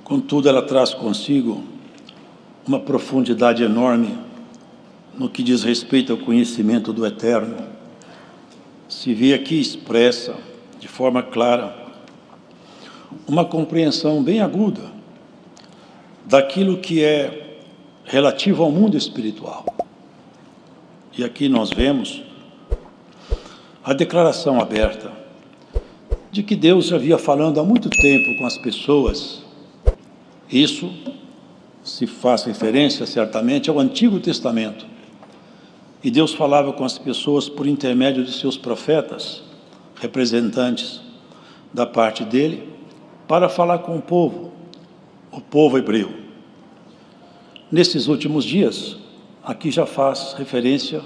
Contudo, ela traz consigo uma profundidade enorme no que diz respeito ao conhecimento do Eterno. Se vê aqui expressa, de forma clara, uma compreensão bem aguda daquilo que é relativo ao mundo espiritual. E aqui nós vemos a declaração aberta de que Deus já havia falando há muito tempo com as pessoas. Isso se faz referência, certamente, ao Antigo Testamento. E Deus falava com as pessoas por intermédio de seus profetas, representantes da parte dele, para falar com o povo hebreu. Nesses últimos dias, aqui já faz referência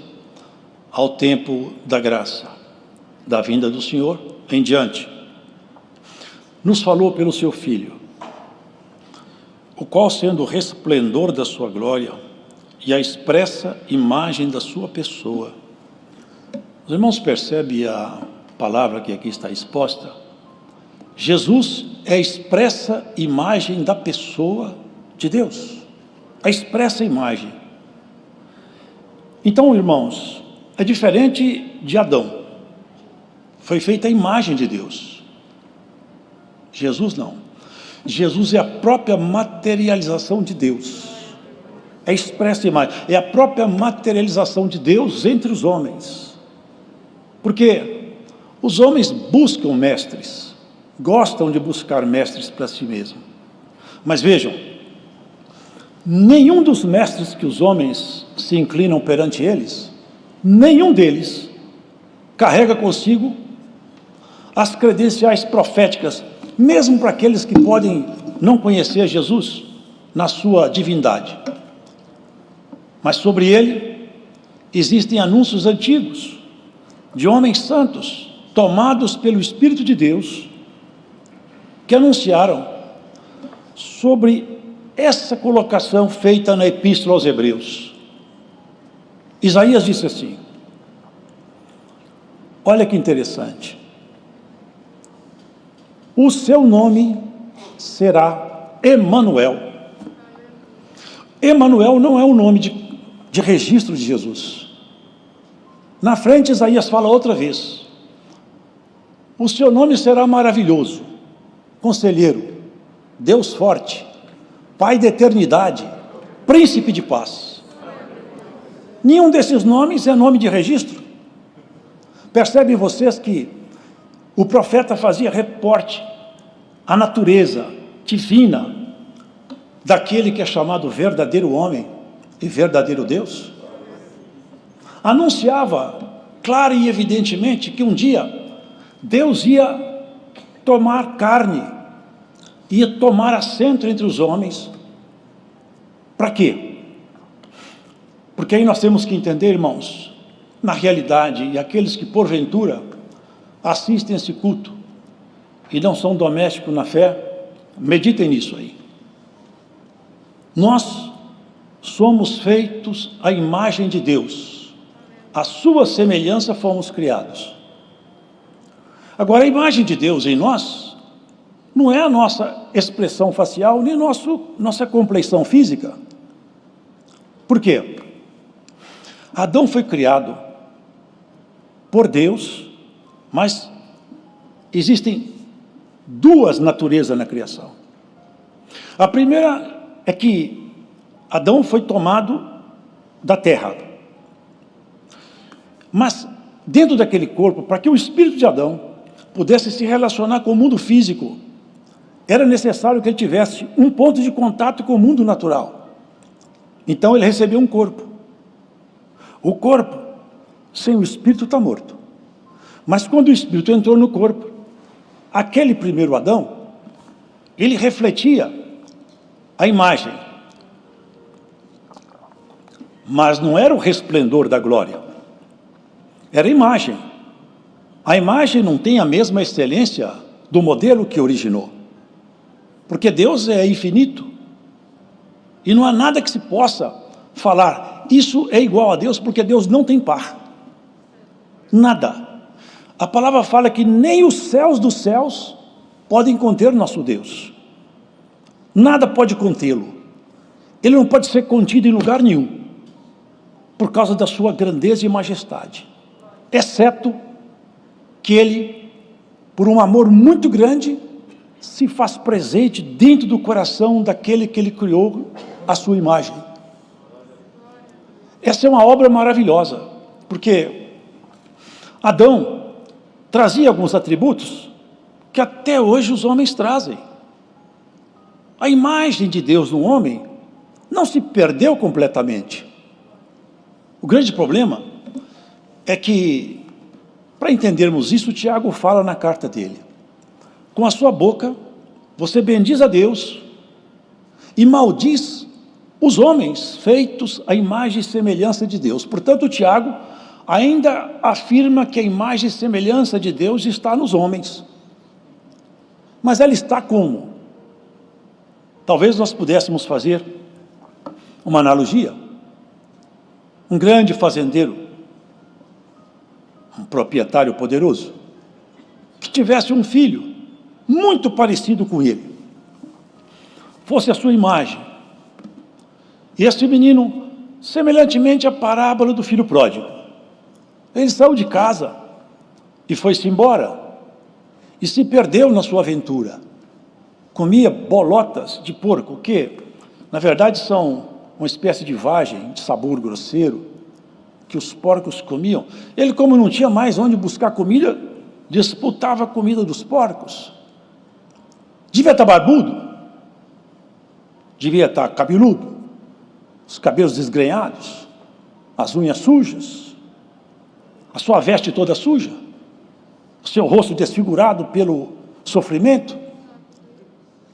ao tempo da graça, da vinda do Senhor em diante. Nos falou pelo seu Filho, o qual, sendo o resplendor da sua glória e a expressa imagem da sua pessoa. Os irmãos percebem a palavra que aqui está exposta? Jesus é a expressa imagem da pessoa de Deus, a expressa imagem. Então, irmãos, é diferente de Adão. Foi feita a imagem de Deus. Jesus não. Jesus é a própria materialização de Deus. É a expressa imagem. É a própria materialização de Deus entre os homens. Porque os homens buscam mestres, gostam de buscar mestres para si mesmo. Mas vejam, nenhum dos mestres que os homens se inclinam perante eles, nenhum deles carrega consigo as credenciais proféticas, mesmo para aqueles que podem não conhecer Jesus na sua divindade. Mas sobre ele existem anúncios antigos de homens santos, tomados pelo Espírito de Deus, que anunciaram sobre essa colocação feita na Epístola aos Hebreus. Isaías disse assim, olha que interessante, o seu nome será Emanuel. Emanuel não é o nome de registro de Jesus. Na frente, Isaías fala outra vez, o seu nome será maravilhoso, conselheiro, Deus forte, Pai da eternidade, príncipe de paz. Nenhum desses nomes é nome de registro. Percebem vocês que o profeta fazia reporte à natureza divina daquele que é chamado verdadeiro homem e verdadeiro Deus? Anunciava clara e evidentemente que um dia Deus ia tomar carne, ia tomar assento entre os homens. Para quê? Porque aí nós temos que entender, irmãos, na realidade, e aqueles que porventura assistem esse culto e não são domésticos na fé, meditem nisso aí. Nós somos feitos à imagem de Deus, à sua semelhança fomos criados. Agora, a imagem de Deus em nós não é a nossa expressão facial, nem nossa compleição física. Por quê? Adão foi criado por Deus, mas existem duas naturezas na criação. A primeira é que Adão foi tomado da terra. Mas dentro daquele corpo, para que o espírito de Adão pudesse se relacionar com o mundo físico, era necessário que ele tivesse um ponto de contato com o mundo natural. Então ele recebeu um corpo. O corpo, sem o espírito, está morto. Mas quando o espírito entrou no corpo, aquele primeiro Adão, ele refletia a imagem. Mas não era o resplendor da glória. Era a imagem. A imagem não tem a mesma excelência do modelo que originou. Porque Deus é infinito. E não há nada que se possa falar, isso é igual a Deus, porque Deus não tem par. Nada. A palavra fala que nem os céus dos céus podem conter nosso Deus. Nada pode contê-lo. Ele não pode ser contido em lugar nenhum, por causa da sua grandeza e majestade, exceto que ele, por um amor muito grande, se faz presente dentro do coração daquele que ele criou à sua imagem. Essa é uma obra maravilhosa, porque Adão trazia alguns atributos que até hoje os homens trazem. A imagem de Deus no homem não se perdeu completamente. O grande problema é que, para entendermos isso, Tiago fala na carta dele: com a sua boca você bendiz a Deus e maldiz os homens feitos à imagem e semelhança de Deus. Portanto, Tiago ainda afirma que a imagem e semelhança de Deus está nos homens. Mas ela está como? Talvez nós pudéssemos fazer uma analogia. Um grande fazendeiro, um proprietário poderoso, que tivesse um filho muito parecido com ele, fosse a sua imagem, e esse menino, semelhantemente à parábola do filho pródigo, ele saiu de casa e foi-se embora, e se perdeu na sua aventura, comia bolotas de porco, que na verdade são uma espécie de vagem de sabor grosseiro, que os porcos comiam. Ele, como não tinha mais onde buscar comida, disputava a comida dos porcos. Devia estar barbudo, devia estar cabeludo, os cabelos desgrenhados, as unhas sujas, a sua veste toda suja, o seu rosto desfigurado pelo sofrimento.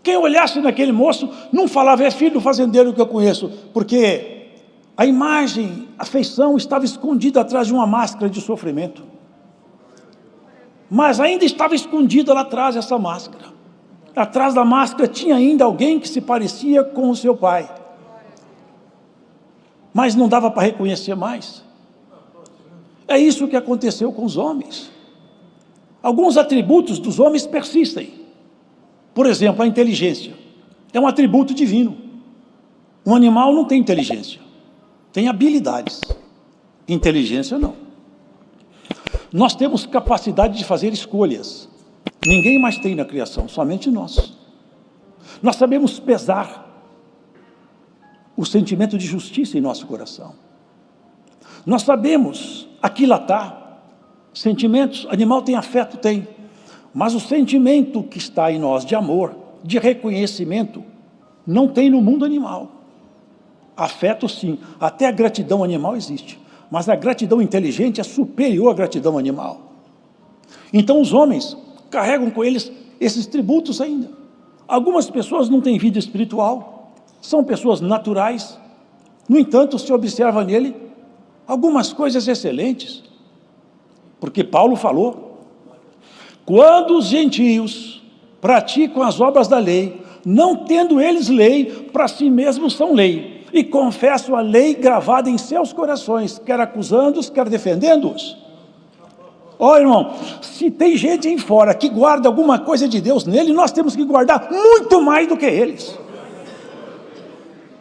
Quem olhasse naquele moço não falava: é filho do fazendeiro que eu conheço, porque a imagem, a feição estava escondida atrás de uma máscara de sofrimento. Mas ainda estava escondida lá atrás essa máscara. Atrás da máscara tinha ainda alguém que se parecia com o seu pai. Mas não dava para reconhecer mais. É isso que aconteceu com os homens. Alguns atributos dos homens persistem. Por exemplo, a inteligência é um atributo divino. Um animal não tem inteligência, tem habilidades. Inteligência não. Nós temos capacidade de fazer escolhas. Ninguém mais tem na criação, somente nós. Nós sabemos pesar o sentimento de justiça em nosso coração. Nós sabemos aquilatar sentimentos. Animal tem afeto, tem. Mas o sentimento que está em nós de amor, de reconhecimento, não tem no mundo animal. Afeto sim, até a gratidão animal existe, mas a gratidão inteligente é superior à gratidão animal. Então os homens carregam com eles esses tributos ainda. Algumas pessoas não têm vida espiritual, são pessoas naturais, no entanto se observa nele algumas coisas excelentes, porque Paulo falou: quando os gentios praticam as obras da lei, não tendo eles lei, para si mesmos são lei, e confessam a lei gravada em seus corações, quer acusando-os, quer defendendo-os. Ó, irmão, se tem gente aí fora que guarda alguma coisa de Deus nele, nós temos que guardar muito mais do que eles.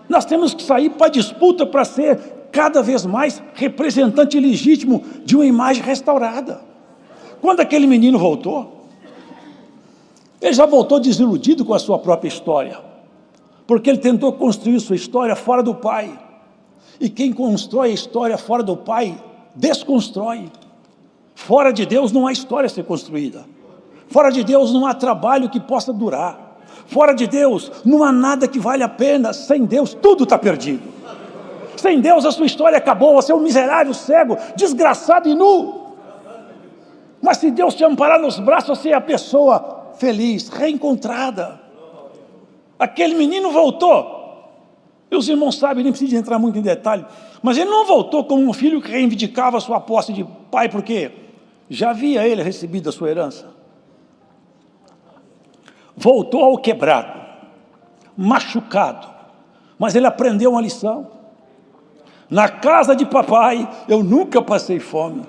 Nós temos que sair para a disputa para ser cada vez mais representante legítimo de uma imagem restaurada. Quando aquele menino voltou, ele já voltou desiludido com a sua própria história, porque ele tentou construir sua história fora do pai, e quem constrói a história fora do pai, desconstrói. Fora de Deus não há história a ser construída, fora de Deus não há trabalho que possa durar, fora de Deus não há nada que vale a pena. Sem Deus tudo está perdido. Sem Deus a sua história acabou, você é um miserável, cego, desgraçado e nu. Mas se Deus te amparar nos braços, você é a pessoa feliz, reencontrada. Aquele menino voltou. E os irmãos sabem, nem preciso entrar muito em detalhe, mas ele não voltou como um filho que reivindicava a sua posse de pai, porque já havia ele recebido a sua herança. Voltou ao quebrado, machucado, mas ele aprendeu uma lição. Na casa de papai eu nunca passei fome.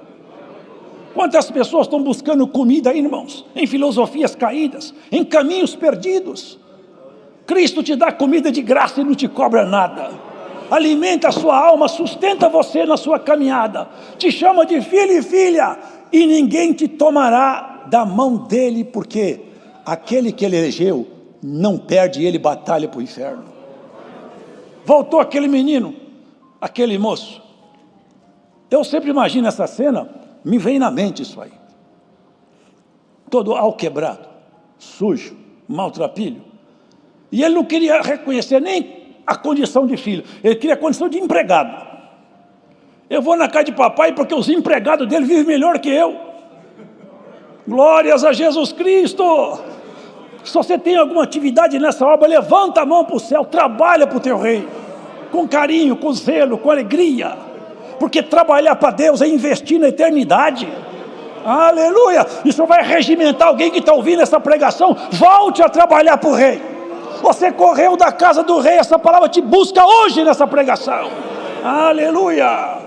Quantas pessoas estão buscando comida aí, irmãos? Em filosofias caídas, em caminhos perdidos. Cristo te dá comida de graça e não te cobra nada. Alimenta a sua alma, sustenta você na sua caminhada. Te chama de filho e filha, e ninguém te tomará da mão dele, porque aquele que ele elegeu não perde, ele batalha para o inferno. Voltou aquele menino, aquele moço. Eu sempre imagino essa cena, me vem na mente isso aí. Todo alquebrado, sujo, maltrapilho. E ele não queria reconhecer nem a condição de filho, ele queria a condição de empregado. Eu vou na casa de papai porque os empregados dele vivem melhor que eu. Glórias a Jesus Cristo! Se você tem alguma atividade nessa obra, levanta a mão para o céu, trabalha para o teu rei, com carinho, com zelo, com alegria, porque trabalhar para Deus é investir na eternidade. Aleluia! Isso vai regimentar alguém que está ouvindo essa pregação. Volte a trabalhar para o rei. Você correu da casa do rei, essa palavra te busca hoje nessa pregação. Aleluia!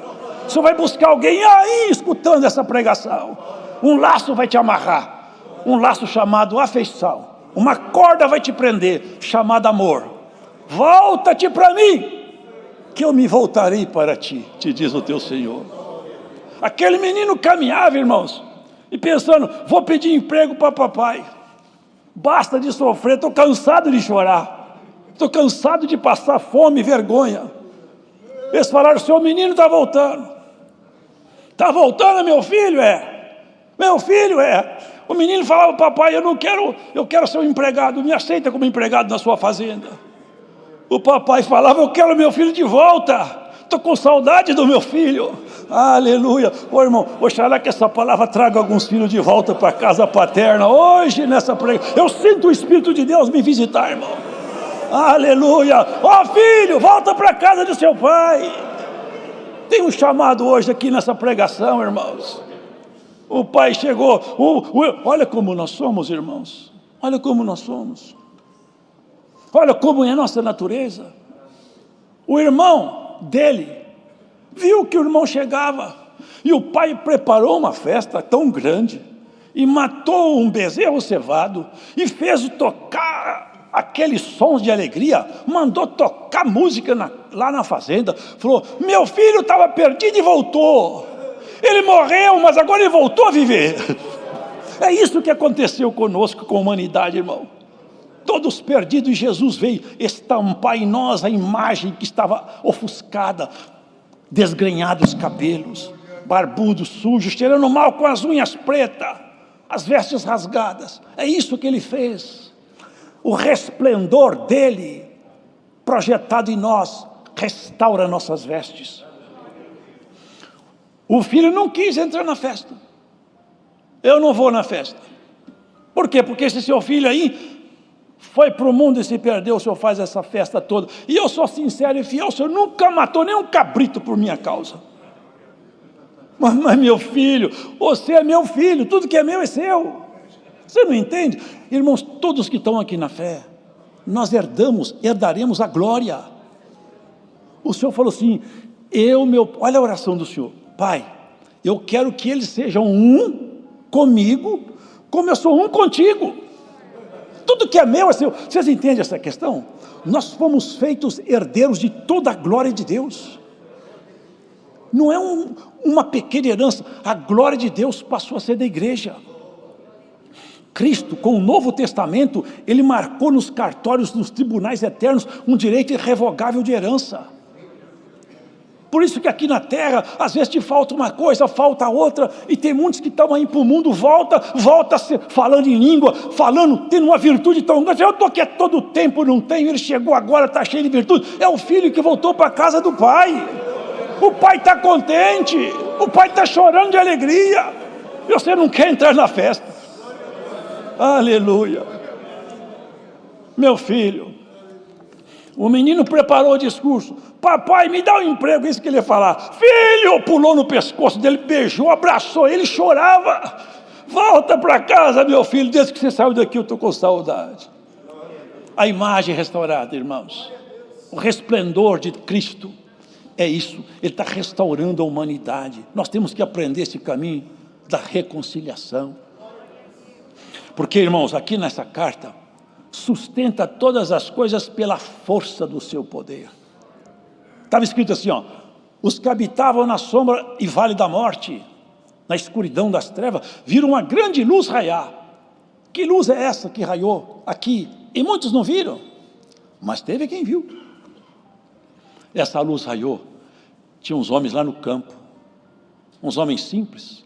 Você vai buscar alguém aí escutando essa pregação. Um laço vai te amarrar, um laço chamado afeição. Uma corda vai te prender, chamada amor. Volta-te para mim, que eu me voltarei para ti, te diz o teu Senhor. Aquele menino caminhava, irmãos, e pensando, vou pedir emprego para papai. Basta de sofrer, estou cansado de chorar. Estou cansado de passar fome e vergonha. Eles falaram, seu menino está voltando. Está voltando, meu filho? Meu filho O menino falava, papai, eu quero ser um empregado, me aceita como empregado na sua fazenda. O papai falava, eu quero meu filho de volta. Estou com saudade do meu filho. Aleluia. Ô irmão, oxalá que essa palavra traga alguns filhos de volta para a casa paterna. Hoje nessa pregação, eu sinto o Espírito de Deus me visitar, irmão. Aleluia. Ó filho, volta para a casa do seu pai. Tem um chamado hoje aqui nessa pregação, irmãos. O pai chegou. Olha como nós somos, irmãos. Olha como nós somos. Olha como é a nossa natureza. O irmão dele viu que o irmão chegava e o pai preparou uma festa tão grande e matou um bezerro cevado e fez tocar aqueles sons de alegria, mandou tocar música lá na fazenda, falou, meu filho estava perdido e voltou, ele morreu, mas agora ele voltou a viver. É isso que aconteceu conosco, com a humanidade, irmão. Todos perdidos, e Jesus veio estampar em nós a imagem que estava ofuscada, desgrenhados cabelos, barbudo, sujo, cheirando mal, com as unhas pretas, as vestes rasgadas. É isso que ele fez. O resplendor dele, projetado em nós, restaura nossas vestes. O filho não quis entrar na festa. Eu não vou na festa. Por quê? Porque esse seu filho aí foi para o mundo e se perdeu, o senhor faz essa festa toda. E eu sou sincero e fiel, o senhor nunca matou nem um cabrito por minha causa. Mas meu filho, você é meu filho, tudo que é meu é seu. Você não entende? Irmãos, todos que estão aqui na fé, nós herdaremos a glória. O senhor falou assim, olha a oração do senhor. Pai, eu quero que eles sejam um comigo, como eu sou um contigo. Tudo que é meu é seu. Vocês entendem essa questão? Nós fomos feitos herdeiros de toda a glória de Deus. Não é uma pequena herança. A glória de Deus passou a ser da igreja. Cristo, com o Novo Testamento, ele marcou nos cartórios dos tribunais eternos um direito irrevogável de herança. Por isso que aqui na terra, às vezes te falta uma coisa, falta outra, e tem muitos que estão aí para o mundo, volta falando em língua, tendo uma virtude tão grande. Eu estou aqui todo o tempo, não tenho, ele chegou agora, está cheio de virtude. É o filho que voltou para a casa do pai. O pai está contente, o pai está chorando de alegria, e você não quer entrar na festa. Aleluia. Meu filho, o menino preparou o discurso. Papai, me dá um emprego, isso que ele ia falar. Filho, pulou no pescoço dele, beijou, abraçou ele, chorava. Volta para casa, meu filho, desde que você saiu daqui eu estou com saudade. A imagem restaurada, irmãos. O resplendor de Cristo é isso, ele está restaurando a humanidade. Nós temos que aprender esse caminho da reconciliação. Porque, irmãos, aqui nessa carta, sustenta todas as coisas pela força do seu poder. Estava escrito assim, ó: os que habitavam na sombra e vale da morte, na escuridão das trevas, viram uma grande luz raiar. Que luz é essa que raiou aqui? E muitos não viram, mas teve quem viu. Essa luz raiou. Tinha uns homens lá no campo, uns homens simples,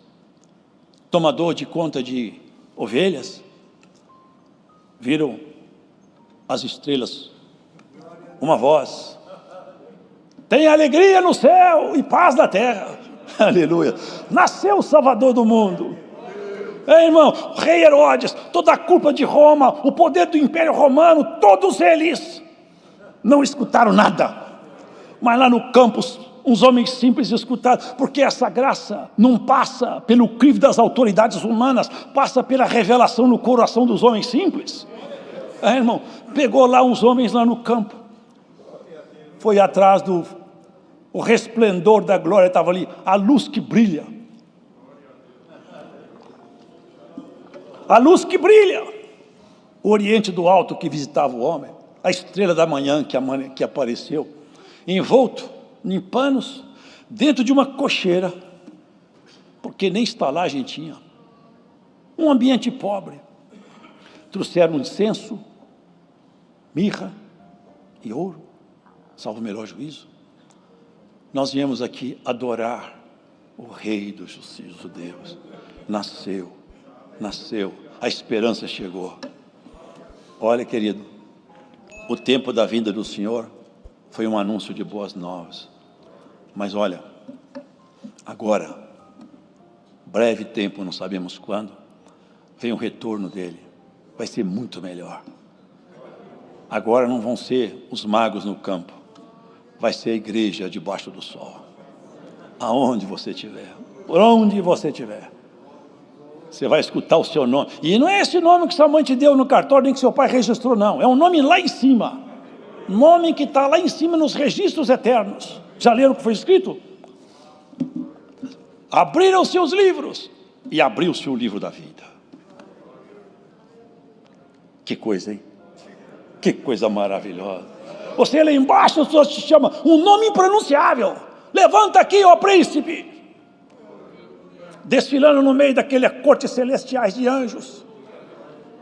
tomador de conta de ovelhas, viram as estrelas, uma voz: tem alegria no céu e paz na terra. Aleluia. Nasceu o Salvador do mundo. Irmão, o rei Herodes, toda a culpa de Roma, o poder do Império Romano, todos eles não escutaram nada. Mas lá no campo, uns homens simples escutaram, porque essa graça não passa pelo crivo das autoridades humanas, passa pela revelação no coração dos homens simples. Irmão, pegou lá uns homens lá no campo, foi atrás o resplendor da glória estava ali, a luz que brilha. A luz que brilha, o oriente do alto que visitava o homem, a estrela da manhã que apareceu, envolto em panos, dentro de uma cocheira, porque nem estalagem tinha, um ambiente pobre. Trouxeram incenso, mirra e ouro, salvo o melhor juízo. Nós viemos aqui adorar o Rei dos judeus. Nasceu, a esperança chegou. Olha, querido, o tempo da vinda do Senhor foi um anúncio de boas novas. Mas olha, agora, breve tempo, não sabemos quando, vem o retorno dele. Vai ser muito melhor. Agora não vão ser os magos no campo, vai ser a igreja debaixo do sol. Aonde você estiver, por onde você estiver, você vai escutar o seu nome. E não é esse nome que sua mãe te deu no cartório, nem que seu pai registrou, não. É um nome lá em cima. Nome que está lá em cima nos registros eternos. Já leram o que foi escrito? Abriram seus livros e abriu-se o livro da vida. Que coisa, hein? Que coisa maravilhosa. Você lá embaixo, as pessoas te chamam um nome impronunciável. Levanta aqui, ó príncipe. Desfilando no meio daquela corte celestiais de anjos.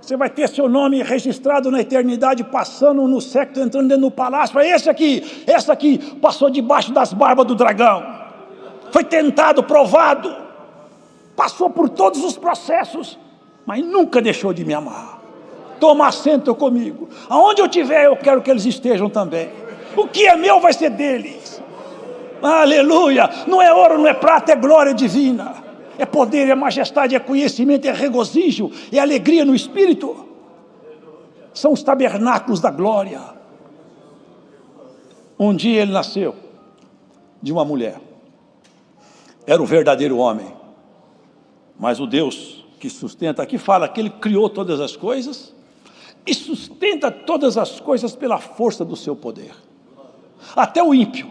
Você vai ter seu nome registrado na eternidade, passando no século, entrando dentro do palácio. Esse aqui passou debaixo das barbas do dragão. Foi tentado, provado. Passou por todos os processos, mas nunca deixou de me amar. Toma assento comigo. Aonde eu estiver, eu quero que eles estejam também. O que é meu vai ser deles. Aleluia. Não é ouro, não é prata, é glória divina. É poder, é majestade, é conhecimento, é regozijo, é alegria no Espírito. São os tabernáculos da glória. Um dia ele nasceu de uma mulher. Era o verdadeiro homem. Mas o Deus que sustenta, aqui fala que ele criou todas as coisas e sustenta todas as coisas pela força do seu poder. Até o ímpio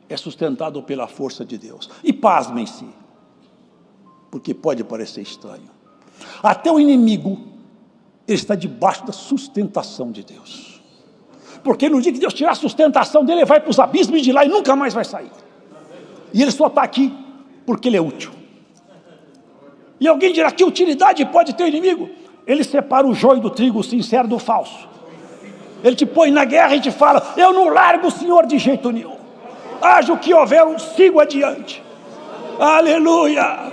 é sustentado pela força de Deus. E pasmem-se, porque pode parecer estranho. Até o inimigo, ele está debaixo da sustentação de Deus. Porque no dia que Deus tirar a sustentação dele, ele vai para os abismos de lá e nunca mais vai sair. E ele só está aqui porque ele é útil. E alguém dirá, que utilidade pode ter o inimigo? Ele separa o joio do trigo, o sincero do falso. Ele te põe na guerra e te fala, eu não largo o Senhor de jeito nenhum. Haja o que houver, eu sigo adiante. Aleluia!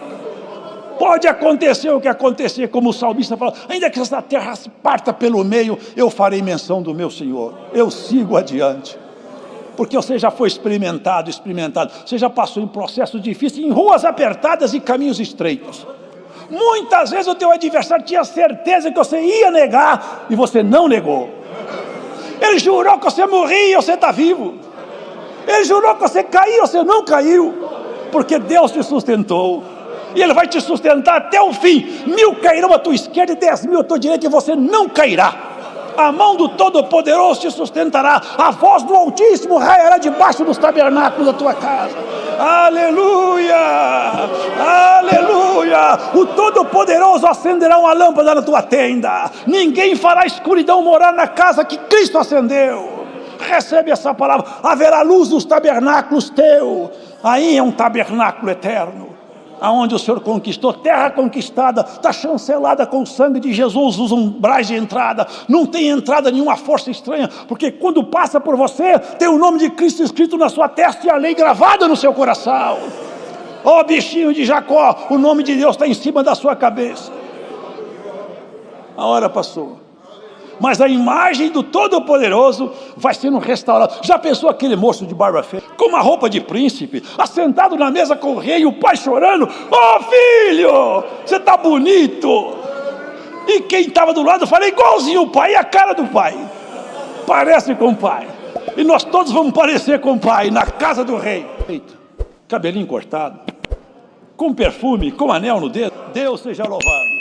Pode acontecer o que acontecer, como o salmista fala, ainda que essa terra se parta pelo meio, eu farei menção do meu Senhor. Eu sigo adiante. Porque você já foi experimentado. Você já passou em processos difíceis, em ruas apertadas e caminhos estreitos. Muitas vezes o teu adversário tinha certeza que você ia negar e você não negou. Ele jurou que você morria e você está vivo. Ele jurou que você caía e você não caiu. Porque Deus te sustentou. E Ele vai te sustentar até o fim. 1000 cairão à tua esquerda e 10.000 à tua direita e você não cairá. A mão do Todo-Poderoso te sustentará. A voz do Altíssimo raiará debaixo dos tabernáculos da tua casa. Aleluia! Aleluia! O Todo-Poderoso acenderá uma lâmpada na tua tenda. Ninguém fará escuridão morar na casa que Cristo acendeu. Recebe essa palavra. Haverá luz nos tabernáculos teu. Aí é um tabernáculo eterno, aonde o Senhor conquistou, terra conquistada, está chancelada com o sangue de Jesus, os umbrais de entrada, não tem entrada nenhuma força estranha, porque quando passa por você, tem o nome de Cristo escrito na sua testa e a lei gravada no seu coração. Ó bichinho de Jacó, o nome de Deus está em cima da sua cabeça. A hora passou, mas a imagem do Todo-Poderoso vai sendo restaurada. Já pensou aquele moço de barba feia, com uma roupa de príncipe, assentado na mesa com o rei e o pai chorando? Ô filho, você está bonito. E quem estava do lado falou igualzinho o pai, e a cara do pai parece com o pai. E nós todos vamos parecer com o pai na casa do rei. Cabelinho cortado, com perfume, com anel no dedo. Deus seja louvado.